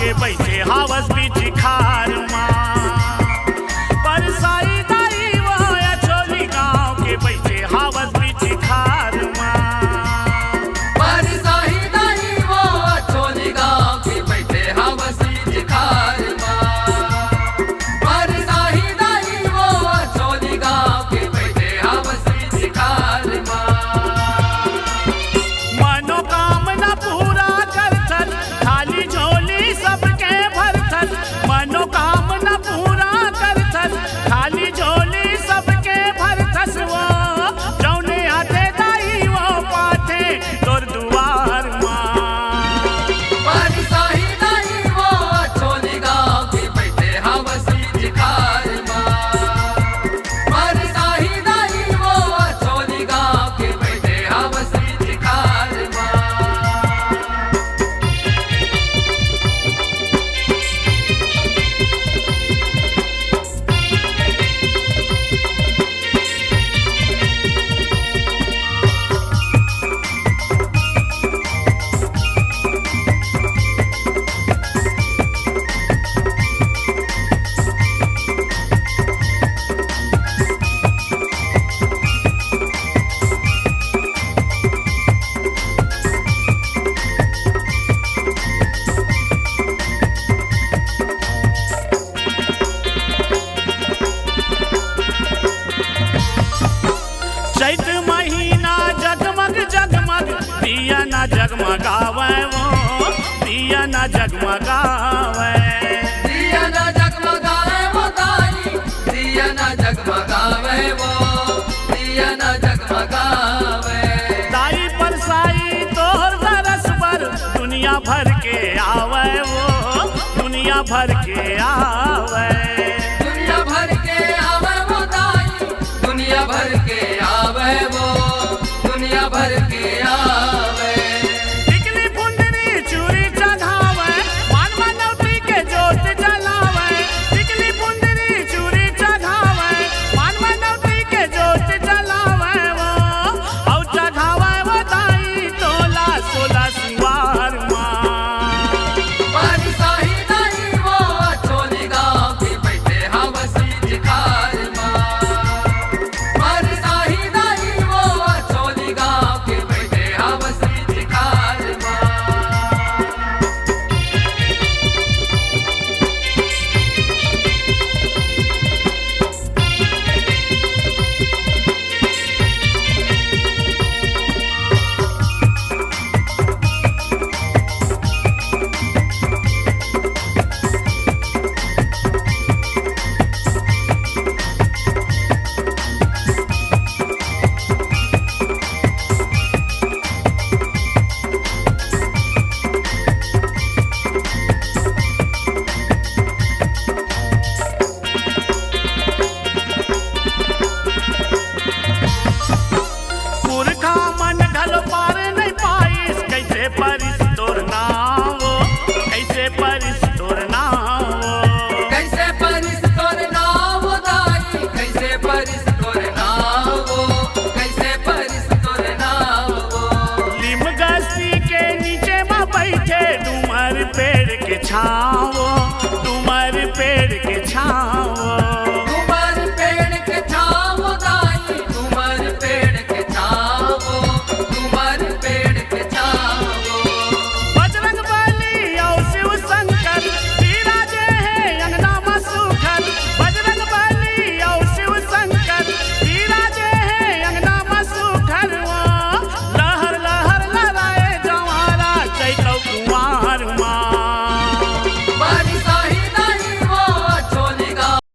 के बैठे हावस बीच खार माँ परसाई दाई वो अछोली गाँव के बैठे हावस बीच खार माँ परसाई दाई वो अछोली गाँव के बैठे हावस बीच खार माँ परसाई दाई वो अछोली गाँव के बैठे हावस बीच खार माँ मनोकामना पूरा करथन खाली झोली सबके भरथन मनोकामना पूरा करथन खाली झोली सबके भरथस वो जौने आते दाई वो पाथे तोर दुआर माँ परसाई दाई वो अछोली गाँव के बैठे हावस बीच खार माँ परसाई दाई वो अछोली गाँव के बैठे हावस बीच खार माँ चैत महीना जगमग जगमग दिया ना जगमगावे वो दिया ना जगमगावे दिया ना जगमगावे वो दाई दिया ना जगमगावे वो दिया ना जगमगावे दाई परसाई तोहर दरस पर दुनिया भर के आवे वो दुनिया भर के आवे